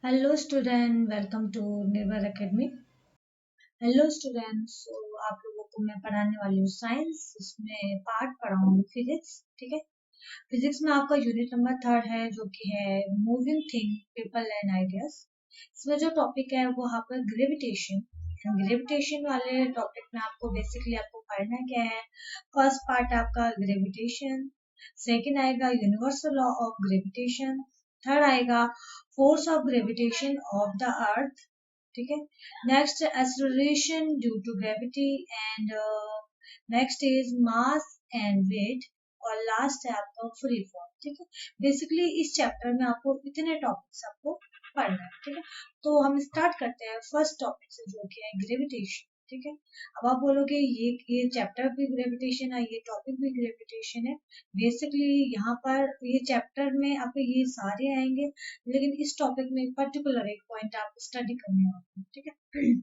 Hello student, welcome to निर्भर academy. Hello students, आप लोगों को मैं पढ़ाने वाली हूँ साइंस। इसमें पार्ट पढ़ाऊंगी फिजिक्स। ठीक है। फिजिक्स में आपका यूनिट नंबर 3 है, जो कि है moving thing people and ideas. इसमें जो टॉपिक है वो आपका ग्रेविटेशन। ग्रेविटेशन वाले टॉपिक में आपको बेसिकली आपको पढ़ना क्या है। फर्स्ट पार्ट आपका ग्रेविटेशन, सेकंड आएगा universal law of gravitation, third आएगा force of gravitation of the earth. ठीक है। Next acceleration due to gravity and next is mass and weight, और लास्ट है आपका फ्री फॉल। ठीक है। बेसिकली इस चैप्टर में आपको इतने टॉपिक्स आपको पढ़ना है। ठीक है। तो हम स्टार्ट करते हैं फर्स्ट टॉपिक से, जो कि है ग्रेविटेशन। ठीक है। अब आप बोलोगे ये चैप्टर भी ग्रेविटेशन है, ये टॉपिक भी ग्रेविटेशन है। बेसिकली यहाँ पर ये चैप्टर में आपको ये सारे आएंगे, लेकिन इस टॉपिक में पर्टिकुलर एक पॉइंट आप स्टडी करने होते हैं। ठीक है।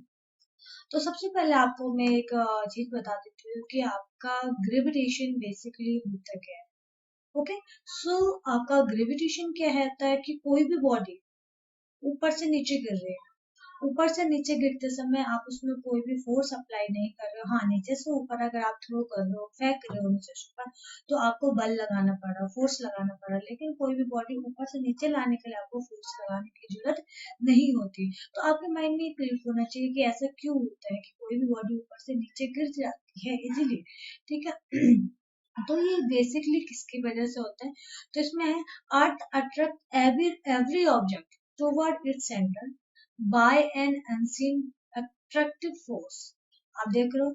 तो सबसे पहले आपको मैं एक चीज बता देती हूँ कि आपका ग्रेविटेशन बेसिकली होता क्या है। ओके। सो आपका ग्रेविटेशन क्या होता है कि कोई भी बॉडी ऊपर से नीचे गिर रही है। ऊपर से नीचे गिरते समय आप उसमें कोई भी फोर्स अप्लाई नहीं कर रहे हो। हाँ, नीचे से ऊपर अगर आप थ्रो कर रहे हो, फेंक रहे हो नीचे से ऊपर, तो आपको बल लगाना पड़ रहा, फोर्स लगाना पड़ रहा। लेकिन कोई भी बॉडी ऊपर से नीचे लाने के लिए आपको फोर्स लगाने की जरूरत नहीं होती। तो आपके माइंड में क्लिक होना चाहिए कि ऐसा क्यों होता है कि कोई भी बॉडी ऊपर से नीचे गिर जाती है इजीली। ठीक है। तो ये बेसिकली किसकी वजह से होता है। तो इसमें है earth attract every object toward its centre by an unseen attractive force. आप देख रहे हो,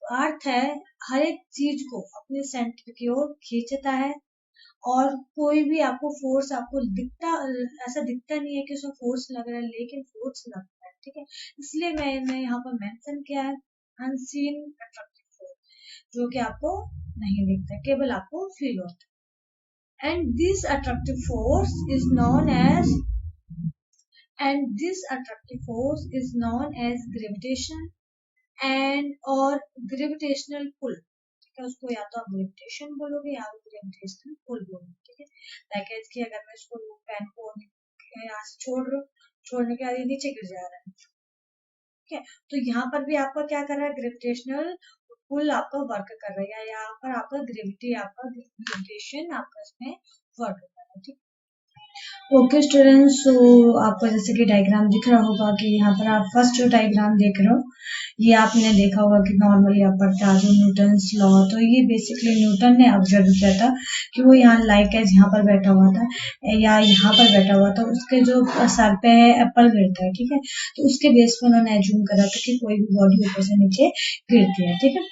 अर्थ है हर एक चीज को अपने सेंटर की ओर खींचता है। और कोई भी आपको फोर्स आपको दिखता, ऐसा दिखता नहीं है कि उसमें फोर्स लग रहा है, लेकिन फोर्स लगता है। ठीक है। इसलिए मैंने यहाँ पर मेंशन किया है अनसीन अट्रैक्टिव फोर्स, जो कि आपको नहीं दिखता, केवल आपको फील होता है। And this attractive force is known as and this attractive force is known as gravitation and or gravitational pull। ठीक है। उसको या तो आप ग्रेविटेशन बोलोगे या आप ग्रेविटेशनल पुल बोलोगे। ठीक है। लाइक इसकी अगर मैं इसको पेन को यहाँ से छोड़ रहा हूँ, छोड़ने के बाद ये नीचे गिर जा रहा है। ठीक है। तो यहाँ पर भी आपका क्या कर रहा है, ग्रेविटेशनल पुल आपका वर्क कर रहा है, या यहाँ पर आपका ग्रेविटी, आपका ग्रेविटेशन आपका इसमें वर्क कर रहा है। ठीक है। ओके स्टूडेंट्स, सो आपको जैसे कि डायग्राम दिख रहा होगा कि यहाँ पर आप फर्स्ट जो डायग्राम देख रहे हो, ये आपने देखा होगा कि नॉर्मली आप पढ़ते आ जो न्यूटन्स लॉ। तो ये बेसिकली न्यूटन ने ऑब्जर्व किया था कि वो यहाँ लाइक एज यहाँ पर बैठा हुआ था, या यहाँ पर बैठा हुआ था, उसके जो सर पे एप्पल गिरता है। ठीक है। तो उसके बेस पर उन्होंने एज्यूम करा था कि कोई भी बॉडी ऊपर से नीचे गिरती है। ठीक है।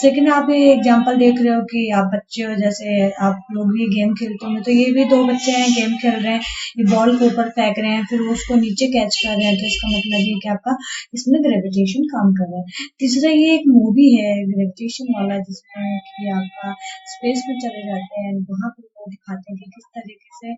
सेकंड आप ये एग्जांपल देख रहे हो कि आप बच्चे हो, जैसे आप लोग भी गेम खेलते होंगे, तो ये भी दो बच्चे हैं, गेम खेल रहे हैं, ये बॉल को ऊपर फेंक रहे हैं, फिर वो उसको नीचे कैच कर रहे हैं। तो इसका मतलब ये कि आपका इसमें ग्रेविटेशन काम कर रहा है। तीसरा ये एक मूवी है ग्रेविटेशन वाला, जिसमें कि आपका स्पेस में चले जाते हैं, वहां पर वो दिखाते हैं कि किस तरीके से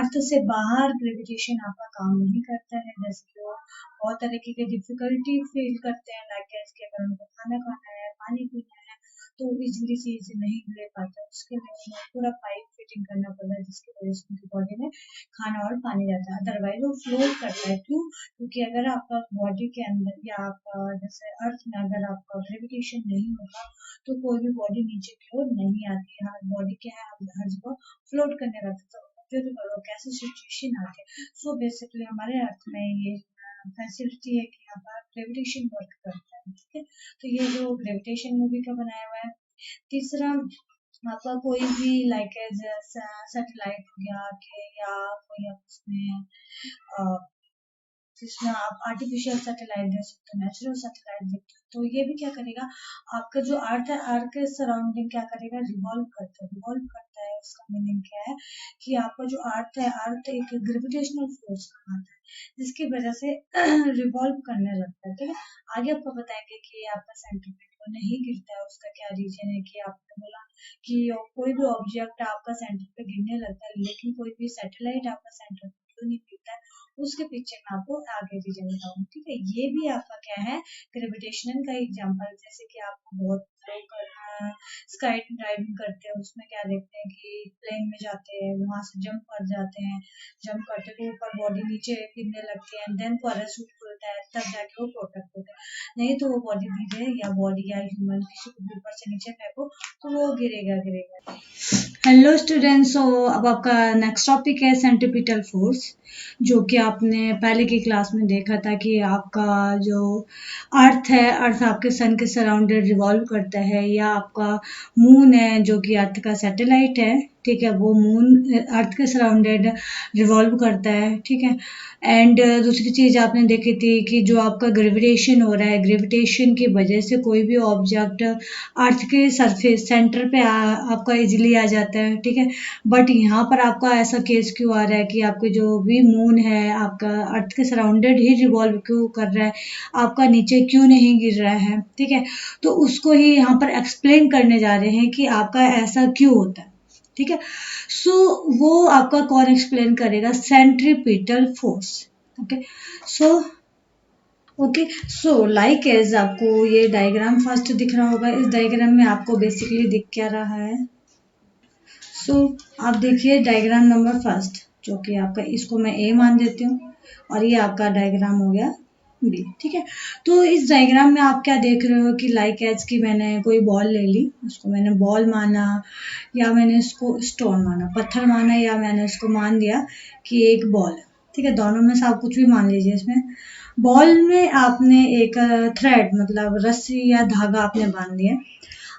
अर्थ से बाहर ग्रेविटेशन आपका काम नहीं करता है। जैसे कि वो बहुत तरीके की डिफिकल्टी फील करते हैं, लाइक कि अगर उनको खाना खाना है, पानी पीना है, तो इजीली चीज नहीं ले पाता। उसके लिए उन्हें पूरा पाइप फिटिंग करना पड़ता है, जिसकी वजह से उनकी बॉडी में खाना और पानी जाता है, अदरवाइज वो फ्लोट करता है। क्यों? क्योंकि अगर आपका बॉडी के अंदर या आपका जैसे अर्थ में अगर आपका ग्रेविटेशन नहीं होगा, तो कोई भी बॉडी नीचे की ओर नहीं आती है। बॉडी क्या है, आप हर जगह फ्लोट करने लगता है। तो फिर कैसे सिचुएशन आती है। सो बेसिकली हमारे अर्थ में ये फैसिलिटी है कि यहाँ पर ग्रेविटेशन वर्क करता है। ठीक है। तो ये जो ग्रेविटेशन मूवी का बनाया हुआ है। तीसरा आपका कोई भी लाइक एज सैटेलाइट हो गया कि या कोई आप उसमें जिसमें आप आर्टिफिशियल सैटेलाइट दे सकते हो, नेचुरल सैटेलाइट देते हो, तो ये भी क्या करेगा, आपका जो अर्थ है, अर्थ के सराउंडिंग क्या करेगा, रिवॉल्व करता है। रिवॉल्व करता है, इसका मीनिंग क्या है कि आपका जो अर्थ है, अर्थ एक ग्रेविटेशनल फोर्स बनाता है, जिसकी वजह से रिवॉल्व करने लगता है। ठीक है। आगे आपको बताएंगे कि आपका सेंटीमीटर को नहीं गिरता है, उसका क्या रीजन है। कि आपने बोला कि कोई भी ऑब्जेक्ट आपका सेंटर पे गिरने लगता है, लेकिन कोई भी सैटेलाइट आपका सेंटर पे क्यों नहीं गिरता है, उसके पीछे मैं आपको आगे रीजन बताऊंगी। ठीक है। ये भी आपका क्या है, ग्रेविटेशन का एग्जांपल। जैसे कि आपको बहुत फ्लो करना स्काई ड्राइविंग करते हैं, उसमें क्या देखते हैं कि प्लेन में जाते हैं, वहां से जंप कर जाते हैं, जंप करते तो ऊपर बॉडी नीचे गिरने लगती है, एंड देन पैराशूट खुलता है, तब जाके वो प्रोटेक्ट होता है। नहीं तो वो बॉडी धीरे या बॉडी या ह्यूमन किसी को भी ऊपर से नीचे फेंको तो वो गिरेगा गिरेगा। हेलो स्टूडेंट्स, सो अब आपका नेक्स्ट टॉपिक है सेंट्रीपिटल फोर्स, जो कि आपने पहले की क्लास में देखा था कि आपका जो अर्थ है, अर्थ आपके सन के सराउंडेड रिवॉल्व करता है, या आपका मून है जो कि अर्थ का सैटेलाइट है, ठीक है, वो मून अर्थ के सराउंडेड रिवॉल्व करता है, ठीक है। एंड दूसरी चीज़ आपने देखी थी कि जो आपका ग्रेविटेशन हो रहा है, ग्रेविटेशन की वजह से कोई भी ऑब्जेक्ट अर्थ के सरफेस सेंटर पे आपका इजीली आ जाता है, ठीक है। बट यहाँ पर आपका ऐसा केस क्यों आ रहा है कि आपके जो भी मून है आपका अर्थ के सराउंडेड ही रिवॉल्व क्यों कर रहा है, आपका नीचे क्यों नहीं गिर रहा है, ठीक है। तो उसको ही यहाँ पर एक्सप्लेन करने जा रहे हैं कि आपका ऐसा क्यों होता है, ठीक है। सो वो आपका कौन एक्सप्लेन करेगा, centripetal force, okay. So like as आपको ये डायग्राम फर्स्ट दिख रहा होगा, इस डायग्राम में आपको बेसिकली दिख क्या रहा है। सो आप देखिए डायग्राम नंबर फर्स्ट, जो कि आपका, इसको मैं ए मान देती हूँ, और ये आपका डायग्राम हो गया बी, ठीक है। तो इस डायग्राम में आप क्या देख रहे हो कि लाइक एज की मैंने कोई बॉल ले ली, उसको मैंने बॉल माना, या मैंने इसको स्टोन माना, पत्थर माना, या मैंने इसको मान दिया कि एक बॉल है, ठीक है। दोनों में से आप कुछ भी मान लीजिए। इसमें बॉल में आपने एक थ्रेड मतलब रस्सी या धागा आपने बांध दिया,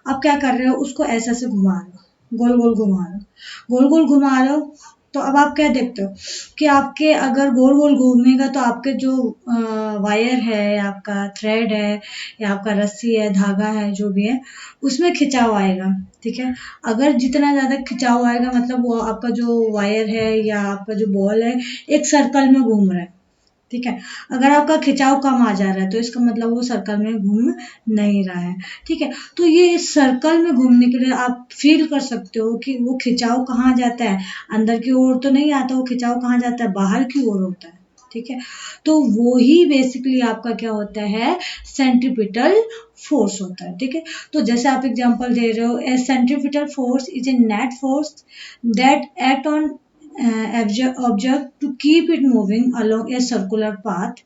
आप क्या कर रहे हो, उसको ऐसे ऐसे घुमा रहे हो, गोल गोल घुमा रहे हो, गोल गोल घुमा रहे हो। तो अब आप क्या देखते हो कि आपके अगर गोल गोल घूमेगा तो आपके जो वायर है, आपका थ्रेड है, या आपका रस्सी है, धागा है, जो भी है, उसमें खिंचाव आएगा, ठीक है। अगर जितना ज़्यादा खिंचाव आएगा मतलब वो आपका जो वायर है या आपका जो बॉल है एक सर्कल में घूम रहा है, ठीक है। अगर आपका खिंचाव कम आ जा रहा है तो इसका मतलब वो सर्कल में घूम नहीं रहा है, ठीक है। तो ये सर्कल में घूमने के लिए आप फील कर सकते हो कि वो खिंचाव कहाँ जाता है, अंदर की ओर तो नहीं आता, वो खिंचाव कहाँ जाता है, बाहर की ओर होता है, ठीक है। तो वो ही बेसिकली आपका क्या होता है, सेंट्रीपिटल फोर्स होता है, ठीक है। तो जैसे आप एग्जांपल दे रहे हो, a centripetal force is a net force that act on object to keep it moving along a circular path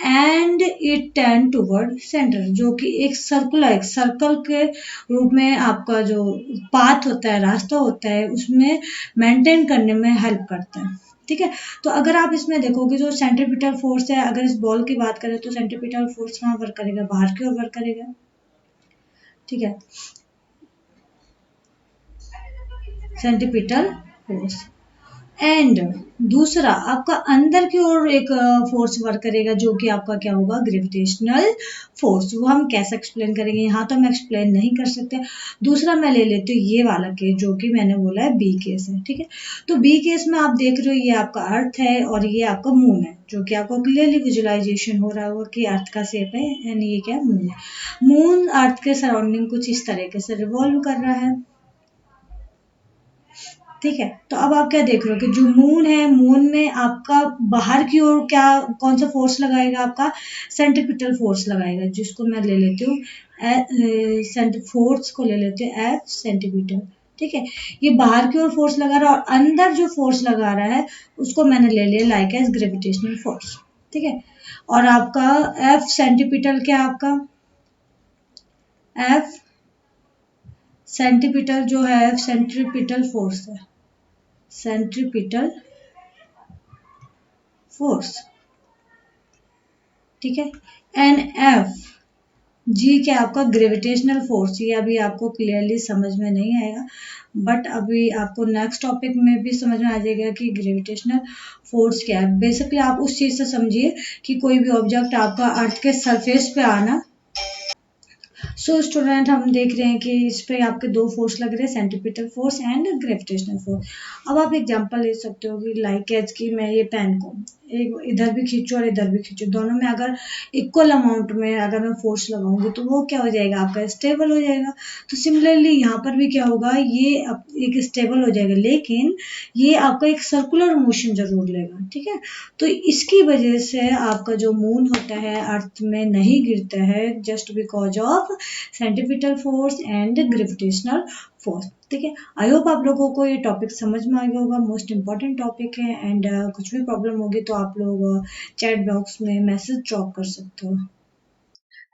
and it tend toward center, जो कि एक सर्कल के रूप में आपका जो पाथ होता है, रास्ता होता है, उसमें मेंटेन करने में हेल्प करता है, ठीक है। तो अगर आप इसमें देखोगे जो सेंट्रीपिटल फोर्स है, अगर इस बॉल की बात करें तो सेंट्रीपिटल फोर्स कहाँ वर्क करेगा, बाहर की ओर वर्क करेगा, ठीक है, सेंट्रीपिटल फोर्स। एंड दूसरा आपका अंदर की ओर एक फोर्स वर्क करेगा, जो कि आपका क्या होगा, ग्रेविटेशनल फोर्स। वो हम कैसे एक्सप्लेन करेंगे, यहाँ तो हम एक्सप्लेन नहीं कर सकते। दूसरा मैं ले लेती हूँ ये वाला केस, जो कि मैंने बोला है बी केस है, ठीक है। तो बी केस में आप देख रहे हो ये आपका अर्थ है और ये आपका मून है, जो कि आपको क्लियरली विजुअलाइजेशन हो रहा होगा कि अर्थ का शेप है, एंड ये क्या मून है। मून अर्थ के सराउंडिंग कुछ इस तरीके से रिवॉल्व कर रहा है, ठीक है। तो अब आप क्या देख रहे हो कि जो मून है, मून में आपका बाहर की ओर क्या, कौन सा फोर्स लगाएगा, आपका सेंट्रीपिटल फोर्स लगाएगा, जिसको मैं ले लेती हूँ फोर्स को ले लेते हैं एफ सेंटीमीटर, ठीक है। ये बाहर की ओर फोर्स लगा रहा है, और अंदर जो फोर्स लगा रहा है उसको मैंने ले लिया लाइक एज ग्रेविटेशनल फोर्स, ठीक है। और आपका एफ सेंटीमीटर क्या, आपका एफ सेंटीमीटर जो है सेंट्रीपिटल फोर्स है, सेंट्रीपिटल फोर्स, ठीक है। एन एफ जी क्या, आपका ग्रेविटेशनल फोर्स। ये अभी आपको क्लियरली समझ में नहीं आएगा, बट अभी आपको नेक्स्ट टॉपिक में भी समझ में आ जाएगा कि ग्रेविटेशनल फोर्स क्या है। बेसिकली आप उस चीज़ से समझिए कि कोई भी ऑब्जेक्ट आपका अर्थ के सरफेस पे आना। सो स्टूडेंट, हम देख रहे हैं कि इस पे आपके दो फोर्स लग रहे हैं, centripetal force and gravitational force. अब आप एग्जांपल ले सकते हो कि लाइक एज की मैं ये पेन को एक इधर भी खींचो और इधर भी खींचो, दोनों में अगर इक्वल अमाउंट में अगर मैं फोर्स लगाऊंगी तो वो क्या हो जाएगा, आपका स्टेबल हो जाएगा। तो सिमिलरली यहाँ पर भी क्या होगा, ये एक स्टेबल हो जाएगा, लेकिन ये आपका एक सर्कुलर मोशन जरूर लेगा, ठीक है। तो इसकी वजह से आपका जो मून होता है अर्थ में नहीं गिरता है, just because of centripetal force and gravitational force, ठीक है। आई होप आप लोगों को ये टॉपिक समझ में आ गया होगा, मोस्ट इम्पॉर्टेंट टॉपिक है। एंड कुछ भी प्रॉब्लम होगी तो आप लोग चैट बॉक्स में मैसेज ड्रॉप कर सकते हो।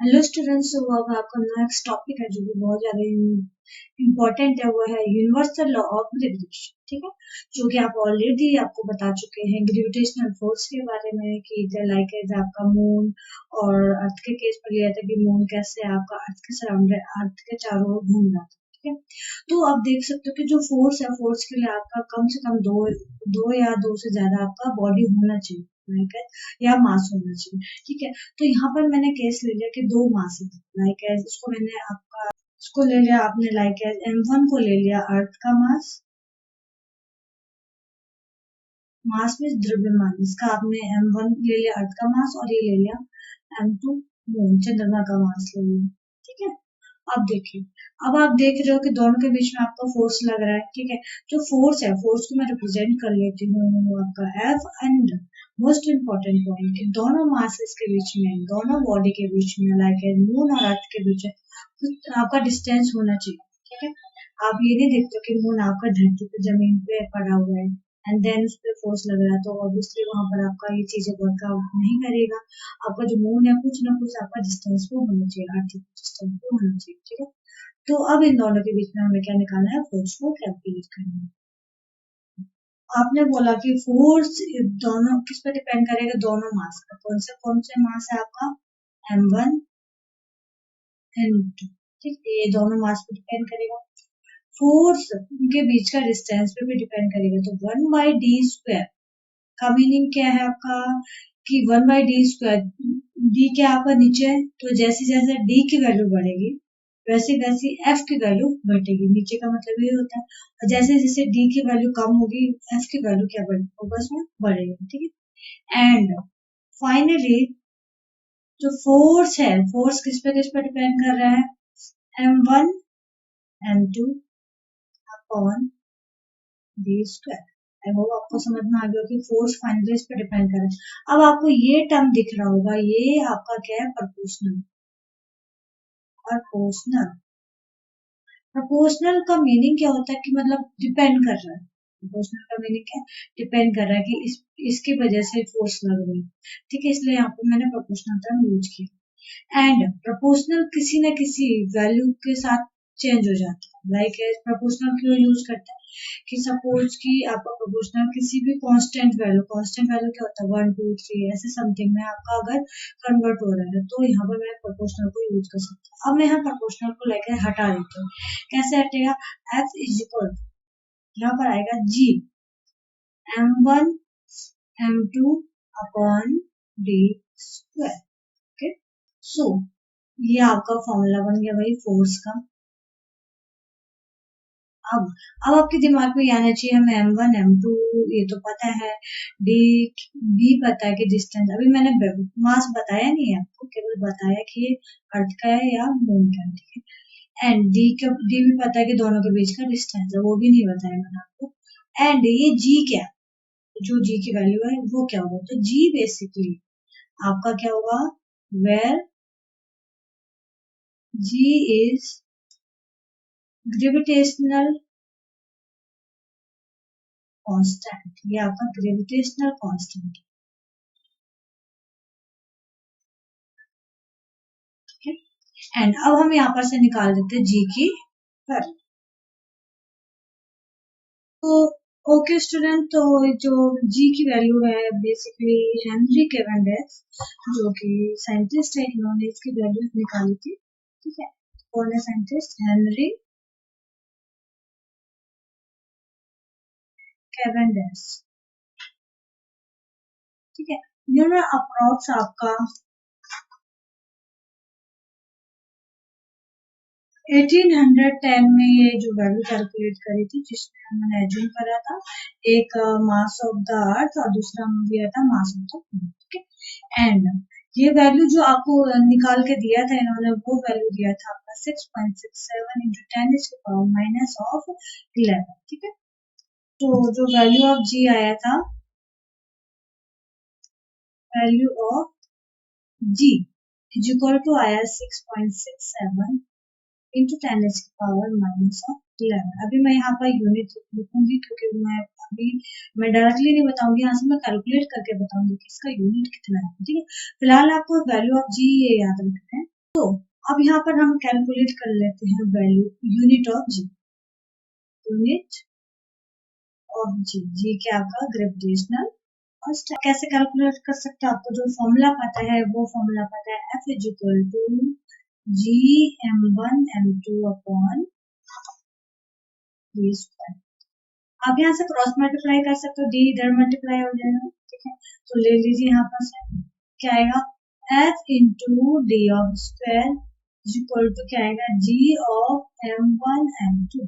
हेलो स्टूडेंट्स, तो अब आपका नेक्स्ट टॉपिक है जो कि बहुत ज्यादा इम्पोर्टेंट है, वो है यूनिवर्सल लॉ ऑफ ग्रेविटेशन, ठीक है। जो कि आप ऑलरेडी आपको बता चुके हैं ग्रेविटेशनल फोर्स के बारे में कि लाइक एज आपका मून, और अर्थ के केस पर यह था कि मून कैसे आपका अर्थ के सराउंड अर्थ के चारों ओर घूम रहा था, ठीक है। तो आप देख सकते हो कि जो फोर्स है, फोर्स के लिए आपका कम से कम दो या दो से ज्यादा आपका बॉडी होना चाहिए, ठीक है, या मास होना चाहिए, ठीक है। तो यहाँ पर मैंने केस ले लिया कि दो मास है, लाइक एज इसको मैंने आपका इसको ले लिया आपने, लाइक एज M1 को ले लिया अर्थ का मास, मास में द्रव्यमान, इसका आपने M1 ले लिया अर्थ का मास, और ये ले लिया M2 मून चंद्रमा का मास ले लिया, ठीक है। अब देखिए, अब आप देख रहे हो कि दोनों के बीच में आपका फोर्स लग रहा है, ठीक है। जो फोर्स है, फोर्स को मैं रिप्रेजेंट कर लेती हूँ आपका F, and most important point कि दोनों मासेस के बीच में, दोनों बॉडी के बीच में, लाइक मून और अर्थ के बीच में कुछ आपका डिस्टेंस होना चाहिए, ठीक है। आप ये नहीं देखते कि मून आपका धरती पे जमीन पे पड़ा हुआ है एंड देन उस पर फोर्स लग रहा है, तो ऑब्वियसली वहां पर आपका ये चीजें वर्कआउट नहीं करेगा। आपका जो मून है कुछ ना कुछ आपका डिस्टेंस पे होना चाहिए, आर्थिक डिस्टेंस पे होना चाहिए, ठीक है। तो अब इन दोनों के बीच में हमें क्या निकालना है, फोर्स को कैलकुलेट करना है। आपने बोला कि फोर्स दोनों किस पे डिपेंड करेगा, दोनों मास पर, कौन से मास है आपका M1 M2, ठीक है, ये दोनों मास पे डिपेंड करेगा। फोर्स उनके बीच का डिस्टेंस पे भी डिपेंड करेगा, तो 1/d² का मीनिंग क्या है आपका, कि 1/d², डी क्या आपका नीचे है, तो जैसे जैसे डी की वैल्यू बढ़ेगी वैसे वैसे एफ की वैल्यू घटेगी, नीचे का मतलब ये होता है। और जैसे जैसे डी की वैल्यू कम होगी, एफ की वैल्यू क्या होगा, उसमें बढ़ेगी, ठीक है। एंड फाइनली जो फोर्स है, फोर्स किस पे डिपेंड कर रहा है, M1 M2 upon d²। I hope आपको समझ में आ गया कि फोर्स फाइनली इस पे डिपेंड कर रहा है। अब आपको ये टर्म दिख रहा होगा, ये आपका क्या है, प्रोपोर्शनल। प्रोपोर्शनल प्रोपोर्शनल का मीनिंग क्या होता है कि मतलब डिपेंड कर रहा है। प्रोपोर्शनल का मीनिंग क्या है, डिपेंड कर रहा है कि इसकी वजह से फोर्स लग रही है, ठीक है, इसलिए यहाँ पे मैंने प्रोपोर्शनल टर्म यूज किया। एंड प्रोपोर्शनल किसी न किसी वैल्यू के साथ चेंज हो जाता है, लाइक प्रोपोर्शनल क्यों यूज करते हैं, कि सपोज कि आपका प्रोपोर्शनल किसी भी कांस्टेंट वैल्यू क्या होता है, 1 2 3 ऐसे समथिंग में आपका अगर कन्वर्ट हो रहा है, तो यहाँ पर मैं प्रोपोर्शनल को यूज कर सकती हूँ। अब मैं यहाँ प्रोपोर्शनल को लेकर हटा देती हूँ, कैसे हटेगा, F इज इक्वल, यहाँ पर आएगा G M1 M2 upon d², okay. सो ये आपका फॉर्मूला बन गया भाई फोर्स का। अब अब आपके दिमाग में ये आना चाहिए, हमें M1 M2 ये तो पता है, डी भी पता है कि डिस्टेंस, अभी मैंने मास बताया नहीं है आपको, केवल बताया कि ये अर्थ का है या मून का है, ठीक है। एंड डी भी पता है कि दोनों के बीच का डिस्टेंस है, वो भी नहीं बताया मैंने आपको। एंड ये जी क्या, जो जी की वैल्यू है वो क्या होगा, तो जी बेसिकली आपका क्या होगा, where G is gravitational constant, ये आपका ग्रेविटेशनल कांस्टेंट, ठीक है। एंड अब हम यहाँ पर से निकाल देते हैं जी की वैल्यू। तो ओके स्टूडेंट, तो जो जी की वैल्यू है बेसिकली हेनरी कैवेंडिश, जो कि साइंटिस्ट है, इन्होंने इसकी वैल्यू निकाली थी, ठीक है। कौन है साइंटिस्ट, हेनरी कैवेंडिश, ठीक है। इन्होंने अप्रॉक्स आपका 1810 में ये जो वैल्यू कैलकुलेट करी थी, जिसमें हमने एज्यूम करा था एक मास ऑफ द अर्थ और दूसरा हमने दिया था मास ऑफ द मून। ठीक है, एंड ये वैल्यू जो आपको निकाल के दिया था इन्होंने, वो वैल्यू दिया था आपका 6.67 into 10 to the power minus of 11। ठीक है, तो जो वैल्यू ऑफ जी आया था, value of G is equal to आया 6.67 इंटू 10 की पावर माइनस ऑफ 11। अभी मैं यहाँ पर यूनिट लिखूंगी क्योंकि मैं डायरेक्टली नहीं बताऊंगी, यहाँ से मैं कैलकुलेट करके बताऊंगी कि इसका यूनिट कितना है। ठीक है, फिलहाल आपको वैल्यू ऑफ जी ये याद रखना है। तो अब यहाँ पर हम कैलकुलेट कर लेते हैं value unit of G. Unit of G, G क्या आपका ग्रेविटेशनल कांस्टेंट। कैसे कैलकुलेट कर सकते हैं, आपको जो फॉर्मूला पता है वो फॉर्मूला पता है, F is equal to G m1 m2 upon d square. आप यहाँ से क्रॉस मल्टीप्लाई कर सकते हो, डी इधर मल्टीप्लाई हो जाएगा। ठीक है, तो ले लीजिए यहाँ पर से क्या आएगा, F into d of square equal to क्या आएगा, G of m1 m2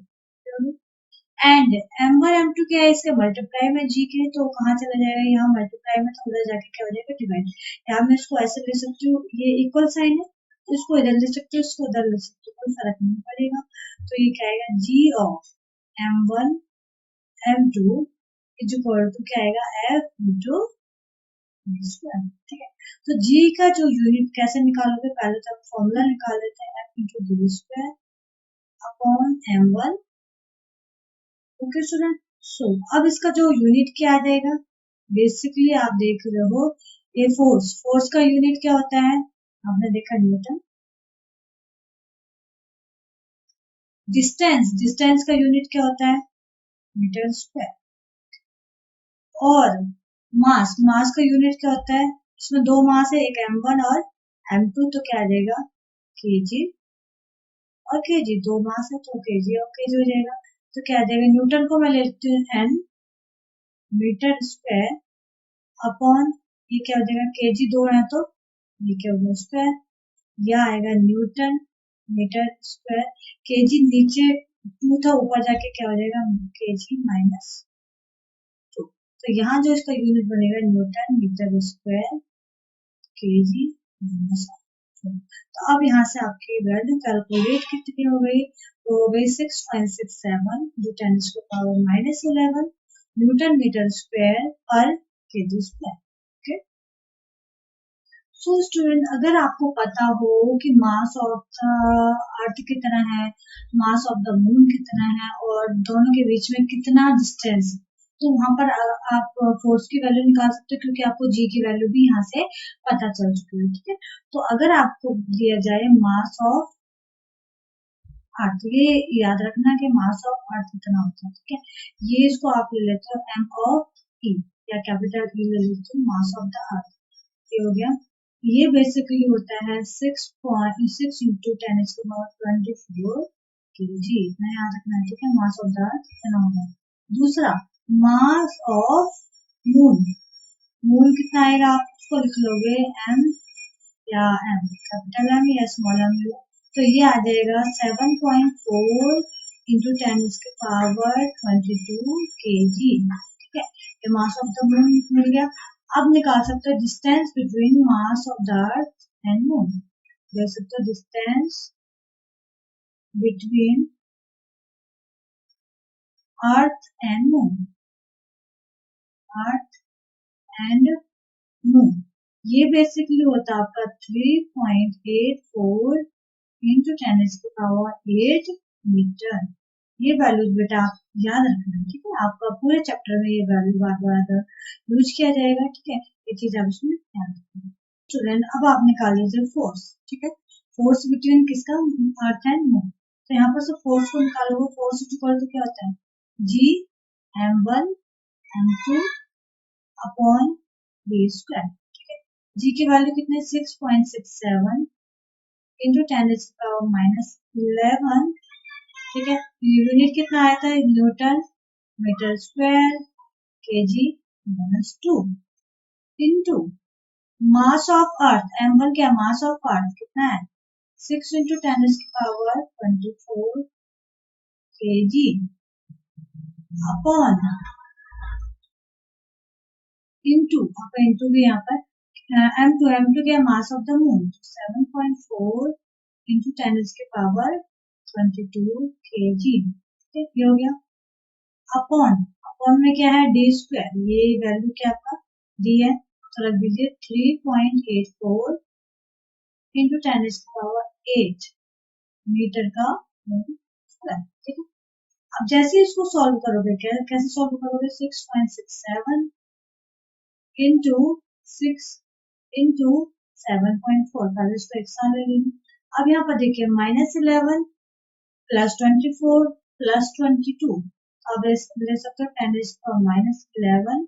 and m1 m2 क्या है, इसके मल्टीप्लाई में जी के, तो कहाँ चला जाएगा, यहाँ मल्टीप्लाई में तो उधर जाके क्या हो जाएगा, डिवाइड। यहाँ मैं इसको ऐसे ले सकती हूँ, ये इक्वल साइन है तो इसको इधर ले सकते हो, इसको उधर ले सकते हो, कोई फर्क नहीं पड़ेगा। तो ये क्या आएगा, G of m1 m2 is equal to क्या आएगा, f इंटू डी स्क्वायर। ठीक है, तो g का जो यूनिट कैसे निकालोगे, पहले तो आप फॉर्मूला निकाल लेते हैं, f into D square upon m1। Okay student, so अब इसका जो यूनिट क्या आ जाएगा, बेसिकली आप देख रहे हो ये फोर्स, फोर्स का यूनिट क्या होता है, आपने देखा न्यूटन। डिस्टेंस, डिस्टेंस का यूनिट क्या होता है, मीटर स्क्वायर। और मास, मास का यूनिट क्या होता है, इसमें दो मास है, एक m1 और m2, तो क्या आ जाएगा, केजी और केजी, दो मास है तो केजी और केजी हो जाएगा। तो क्या आ जाएगा, न्यूटन को मैं ले लेती हूँ n मीटर स्क्वायर अपॉन ये क्या हो जाएगा, केजी दो है तो ये क्या होगा, स्क्वायर, यह आएगा न्यूटन मीटर स्क्वायर। केजी नीचे टू था, ऊपर जाके क्या हो जाएगा, केजी माइनस टू। तो यहाँ जो इसका यूनिट बनेगा, newton metre square kg minus two. तो अब यहाँ से आपकी वैल्यू कैलकुलेट कितनी हो गई, तो हो गई 6.67 जो 10 की power minus 11 newton metre square पर KG square. Okay, so student, अगर आपको पता हो कि मास ऑफ द अर्थ कितना है, मास ऑफ द मून कितना है और दोनों के बीच में कितना डिस्टेंस है, तो वहां पर आप फोर्स की वैल्यू निकाल सकते हो, क्योंकि आपको जी की वैल्यू भी यहाँ से पता चल चुकी है। ठीक है, तो अगर आपको दिया जाए मास ऑफ अर्थ, ये याद रखना कि मास ऑफ अर्थ कितना होता है। ठीक है, ये इसको आप ले लेते हो एम ऑफ ई या कैपिटल ई ले लेते हो, मास ऑफ द अर्थ ये हो गया। ये बेसिकली होता है 6.6 इंटू 10⁻24 kg, इतना याद रखना है। ठीक है, मास ऑफ द अर्थ कितना होगा। दूसरा, मास ऑफ मून, मून कितना आएगा, आप उसको लिख लोगे एम या एम, कैपिटल एम या स्मॉल एम, तो ये आ जाएगा 7.4 इंटू 10⁻22 kg। ठीक है, ये मास ऑफ द मून मिल गया। अब निकाल सकते हो distance between mass of the earth and moon, देख सकते हो distance between earth and moon, earth and moon, ये बेसिकली होता है आपका 3.84 इंटू 10⁸ मीटर। ये वैल्यूज बेटा आप याद रखना। ठीक है, आपका पूरे चैप्टर में ये वैल्यू बार बार यूज किया जाएगा। ठीक है, ये चीज आप इसमें ध्यान रखना। स्टूडेंट, अब आप निकाल लीजिए फोर्स। ठीक है, फोर्स बिटवीन किसका, अर्थ एंड मून। तो यहाँ पर से फोर्स को निकालोगे, फोर्स इक्वल टू क्या होता है, जी m1 m2 upon d square. ठीक है, जी की वैल्यू कितनी, 6.67 इंटू 10⁻11। ठीक है, यूनिट कितना आया था, newton metre square kg minus two into mass of earth m1, क्या मास ऑफ अर्थ कितना है 6 into 10 is power 24 kg upon into आपका into भी यहाँ पर m2 क्या mass of the moon 7.4 into 10 is के पावर 22 kg ठीक ये हो गया अपॉन अपॉन में क्या है डी स्क्वायर ये वैल्यू क्या आपका डी है तो रख दीजिए 3.84 into 10 is पावर 8 मीटर का स्क्वायर ठीक है अब जैसे इसको सॉल्व करोगे कैसे सॉल्व करोगे 6.67 into 6 into 7.4 पहले इसको एक साथ ले लेंगे अब यहाँ पर देखिए -11 प्लस 24 प्लस 22 अब ले सकते हो 10 is power -11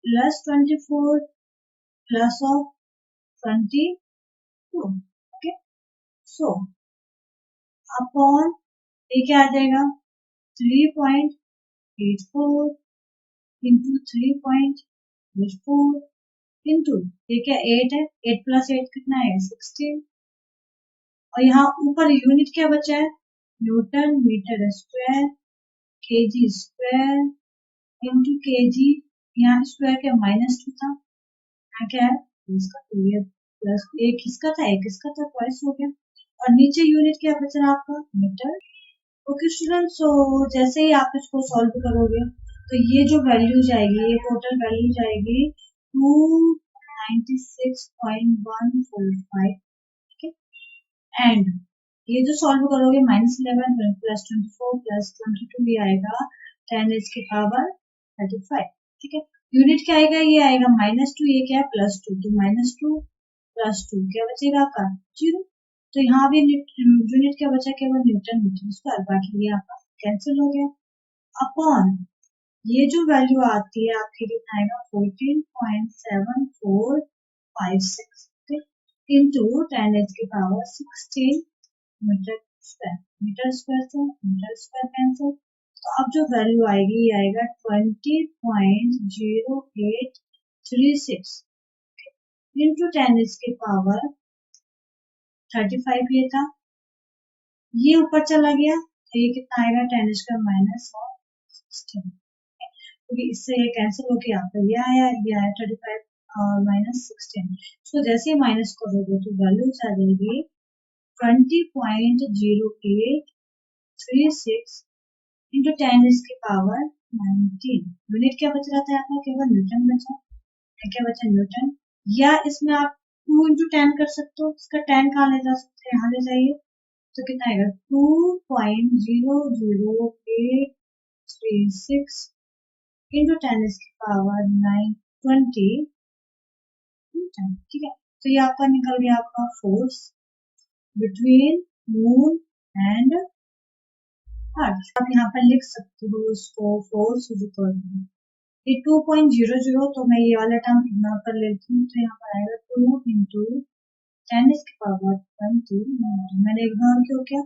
plus 24 plus of 22 okay so upon ये क्या आ जाएगा 3.84 into 3.84 into ये क्या 8 है 8 प्लस 8 कितना है 16 और यहाँ ऊपर यूनिट क्या बचा है newton metre square kg square into kg यहाँ स्क्वायर क्या -2 था यहाँ क्या है इसका तो ये प्लस एक इसका था एक इसका था ट्वाइस हो गया और नीचे यूनिट क्या बच रहा आपका मीटर ओके स्टूडेंट सो जैसे ही आप इसको सॉल्व करोगे तो ये जो वैल्यू जाएगी ये टोटल वैल्यू जाएगी 296.145 ठीक है एंड ये जो सॉल्व करोगे -11 प्लस 24 प्लस 22 ये आएगा 10 एच की पावर 35 ठीक है यूनिट क्या आएगा ये आएगा -2 ये क्या है +2 तो -2 +2 क्या बचेगा आपका 0 तो यहाँ भी यूनिट क्या बचा केवल न्यूटन मीटर स्क्वायर बाकी ये आपका कैंसिल हो गया अपॉन ये जो वैल्यू आती है आपके कितना आएगा 14.7456 इंटू 10 एच की पावर 16 मीटर स्क्वायर से मीटर स्क्वायर कैंसिल तो अब जो वैल्यू आएगी ये आएगा 20.0836 इंटू 10 इसके पावर 35 ये था ये ऊपर चला गया तो ये कितना आएगा 10 इसका -16 क्योंकि इससे ये कैंसिल होके आपका ये आया 35 और -16 सो जैसे माइनस करोगे तो वैल्यू आ जाएगी 20.0836 इंटू 10 इसकी पावर 19 यूनिट क्या बच रहा था आपका केवल न्यूटन बचा क्या बचा न्यूटन या इसमें आप 2 इंटू 10 कर सकते हो इसका 10 कहाँ ले जा सकते हैं यहाँ ले जाइए तो कितना आएगा 2.00836 इंटू 10 इसकी पावर 920 न्यूटन ठीक है तो ये आपका निकल गया आपका force between moon and earth आप यहाँ पर लिख सकते हो इसको फोर्स ये 2.00 तो मैं ये वाला टर्म इग्नोर कर लेती हूँ तो यहाँ पर आएगा 2 इंटू 10 इसकी पावर 20 मैंने इग्नोर क्यों किया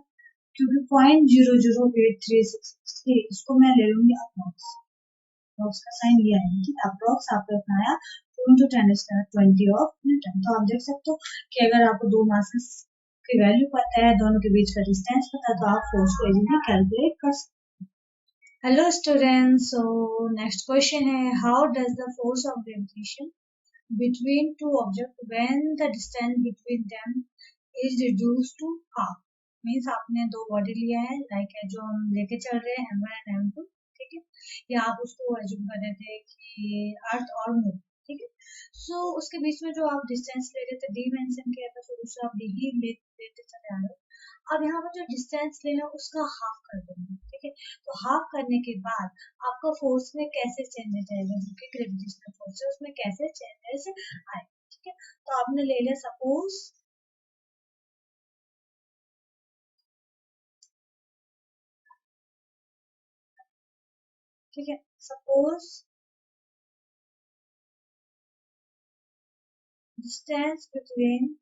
क्योंकि 0.00836 इसको मैं ले लूंगी अप्रॉक्स अप्रॉक्स का साइन ये आएगा ठीक अप्रॉक्स आपका इतना आया 2 इंटू 10 इसका 20 ऑफ न्यूटन तो आप देख सकते हो कि अगर आपको दो मासेस की वैल्यू पता है दोनों के बीच का डिस्टेंस पता है तो आप फोर्स को इजीली कैलकुलेट कर सकते hello students so next question है how does the force of gravitation between two objects when the distance between them is reduced to half means आपने दो बॉडी लिया है लाइक है जो हम लेके चल रहे हैं m1 and m2 ठीक है या आप उसको एज्यूम कर रहे थे कि अर्थ और मून ठीक है सो उसके बीच में जो आप डिस्टेंस ले रहे थे डी मेंशन किया था तो उससे आप डी ही लेते चले आ रहे हो अब यहाँ पर जो डिस्टेंस लेना उसका हाफ कर देंगे ठीक है तो हाफ करने के बाद आपका फोर्स में कैसे चेंजेस आएगा जो कि ग्रेविटेशनल फोर्स है उसमें कैसे चेंजेस आएगा ठीक है तो आपने ले लिया सपोज ठीक है suppose distance between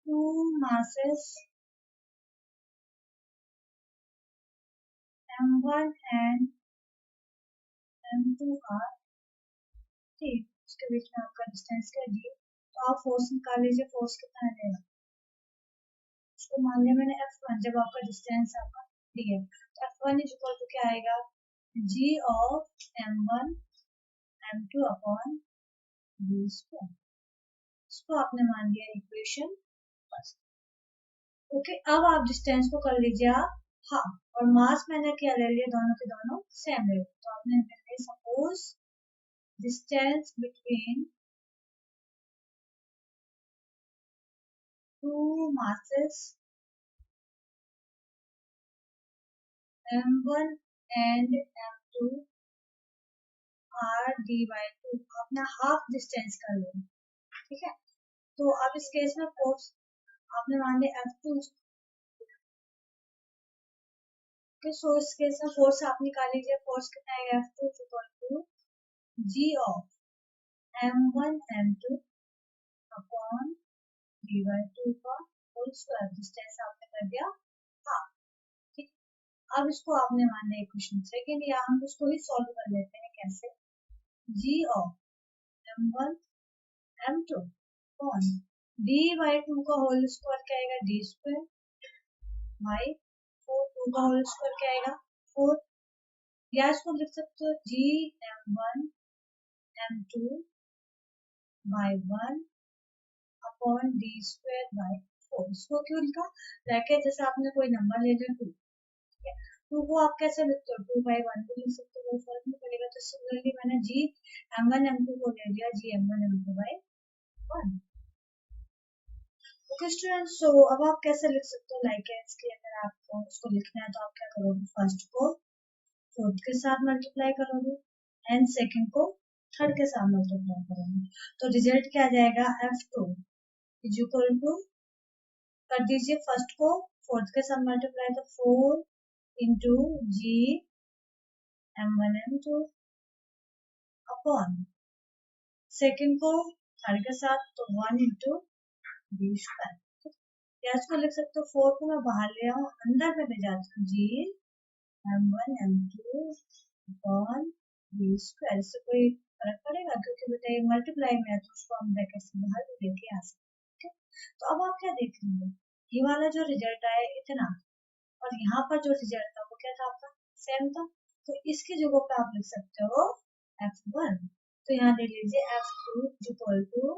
to masses m1 and m2 are ठीक उसके बीच में आपका डिस्टेंस क्या दिया तो आप फोर्स निकाल लीजिए, फोर्स कितना रहेगा, उसको मान लिया मैंने F1 जब आपका डिस्टेंस आपका दी है, तो F1 इज इक्वल टू क्या आएगा, G of M1 M2 upon V square. इसको आपने मान लिया इक्वेशन फर्स्ट। ओके, अब आप डिस्टेंस को कर लीजिए आप हाफ, और मास मैंने क्या ले लिया, दोनों के दोनों सेम ले, तो आपने लिया suppose distance between to masses M1 and M2 are d by 2, अपना हाफ डिस्टेंस कर लो, ठीक है। तो अब इस केस में फोर्स आपने मान लिया F2 के, सो इस केस में फोर्स आप निकाल लीजिए, फोर्स कितना आएगा, F2 equal to G of M1 M2 upon d by 2 का होल स्क्वायर, डिस्टेंस आपने कर दिया हाफ, ठीक। अब इसको आपने मान लिया इक्वेशन सेकंड, या हम इसको ही सॉल्व कर लेते हैं, कैसे, G of M1 M2 upon d by 2 का होल स्क्वायर क्या आएगा, d स्क्वायर बाई 4, 2 का होल स्क्वायर क्या आएगा 4, या इसको लिख सकते हो G M1 M2 by 1 upon d square by 4। इसको क्यों लिखा, ब्रैकेट जैसे आपने कोई नंबर ले लिया 2, ठीक है, 2 को आप कैसे लिखते हो, 2 बाई 1 भी लिख सकते हो, कोई फर्क नहीं पड़ेगा। तो सिमिलरली मैंने G M1 M2 को ले लिया G M1 M2 by 1। Okay students, so अब आप कैसे लिख सकते हो, लाइक इसके अगर आपको उसको लिखना है तो आप क्या करोगे, फर्स्ट को फोर्थ के साथ मल्टीप्लाई करोगे एंड सेकंड को थर्ड के साथ मल्टीप्लाई करोगे, तो रिजल्ट क्या आ जाएगा, F2 इज इक्वल टू, कर दीजिए फर्स्ट को फोर्थ के साथ मल्टीप्लाई, तो 4 into G M1 M2 upon second को थर्ड के साथ, तो 1 इंटू D स्क्वायर, या इसको लिख सकते हो 4 को मैं बाहर ले आऊं अंदर में ले जाती हूँ, G M1 M2 upon D square, इससे कोई फर्क पड़ेगा, क्योंकि बेटा ये मल्टीप्लाई में है तो उसको हम ब्रैकेट से बाहर भी लेके आ सकते हैं। तो अब आप क्या देख रहे हैं, ये वाला जो रिजल्ट आया इतना, और यहाँ पर जो रिजल्ट था वो क्या था आपका, सेम था, तो इसकी जगह पे आप लिख सकते हो F1, तो यहाँ दे लीजिए F2 इक्वल टू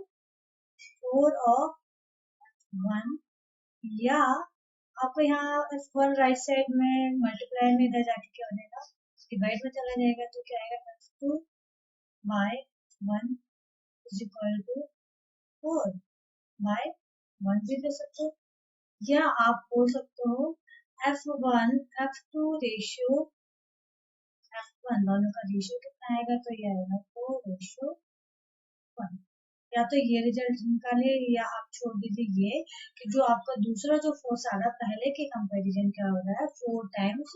4 ऑफ 1, या आपको यहाँ F1 राइट साइड में मल्टीप्लाई में इधर जाके क्या हो जाएगा, डिवाइड में चला जाएगा, तो क्या आएगा F2 by 1 is equal to 4 by 1 भी दे सकते हो, या आप बोल सकते हो F1 F2 रेशियो F1, दोनों का रेशियो कितना आएगा, तो ये आएगा 4 रेशियो 1, या तो ये रिजल्ट निकालिए, या आप छोड़ दीजिए ये कि जो आपका दूसरा जो फोर्स आ रहा है पहले के कंपैरिजन क्या हो रहा है, 4 टाइम्स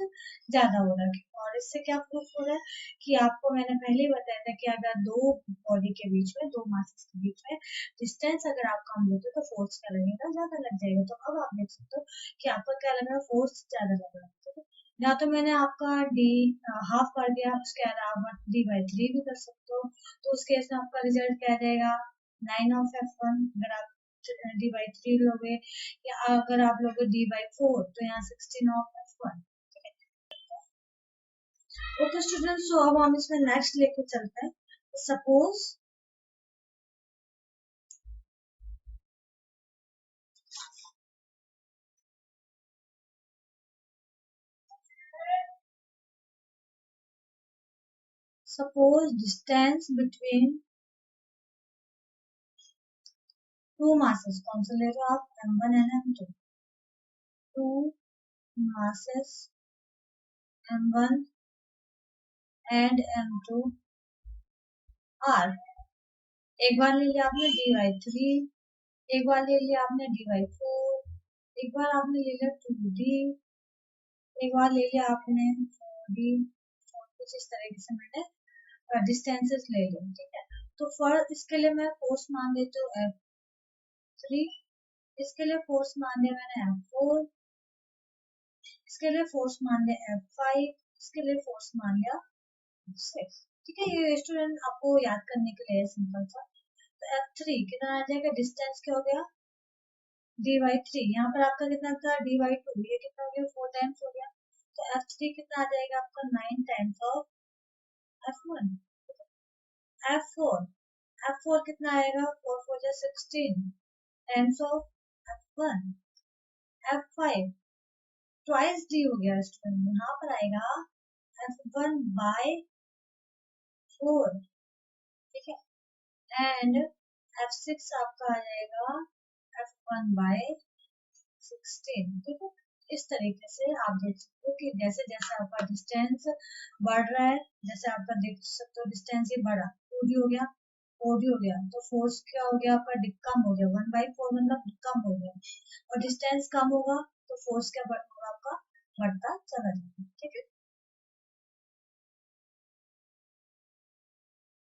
ज्यादा हो रहा है, और इससे क्या प्रूफ हो रहा है कि आपको मैंने पहले ही बताया था कि अगर दो बॉडी के बीच में, दो मासेस के बीच में डिस्टेंस अगर आप कम लेते हो तो फोर्स क्या लगेगा, ज्यादा लग जाएगा। तो अब आप देख सकते हो कि आपका क्या लग रहा है, फोर्स ज्यादा लग रहा है, या तो मैंने आपका डी हाफ कर दिया, उसके अलावा D/3 भी कर सकते हो, तो उस केस में आपका रिजल्ट क्या आ जाएगा, 9 ऑफ F1, अगर आप D/3 लोगे, या अगर आप लोगे D/4 तो यहाँ 16 ऑफ F1। ओके स्टूडेंट्स, तो अब हम इसमें नेक्स्ट लेके चलते हैं। Suppose distance between two masses, कौन सा ले रहे हो आप, M1 and M2, two masses M1 and M2 are, एक बार ले लिया आपने D/3, एक बार ले लिया आपने D/4, एक बार आपने ले लिया 2D, एक बार ले लिया आपने 4D, कुछ इस तरीके से मैंने डिस्टेंसेस ले ली, ठीक है। तो फॉर इसके लिए मैं फोर्स मान लेती हूँ F3, इसके लिए फोर्स मान लिया मैंने F4, इसके लिए फोर्स मान लिया F5, इसके लिए फोर्स मान लिया 6, ठीक है। ये स्टूडेंट आपको याद करने के लिए सिंपल सा, तो F3 कितना आ जाएगा, डिस्टेंस क्या हो गया, dy3। यहाँ पर आपका कितना था, dy2, ये कितना हो गया, 4 टाइम्स हो गया। तो F3 कितना आ जाएगा आपका, 9 times of F1। F4, F4 कितना आएगा, 4 4 जा 16 times of F1। F5 twice D हो गया स्टूडेंट, यहाँ पर आएगा F1 बाय 4, ठीक है। एंड F6 आपका आ जाएगा F1 बाय 16, ठीक है। इस तरीके से आप देख सकते हो कि जैसे जैसे आपका डिस्टेंस बढ़ रहा है, जैसे आपका देख सकते हो डिस्टेंस ये बढ़ा, 2D हो गया, 4D हो गया, तो फोर्स क्या हो गया आपका, कम हो गया, 1/4 मतलब कम हो गया। और डिस्टेंस कम होगा तो फोर्स क्या बढ़ होगा आपका, बढ़ता चला जाएगा।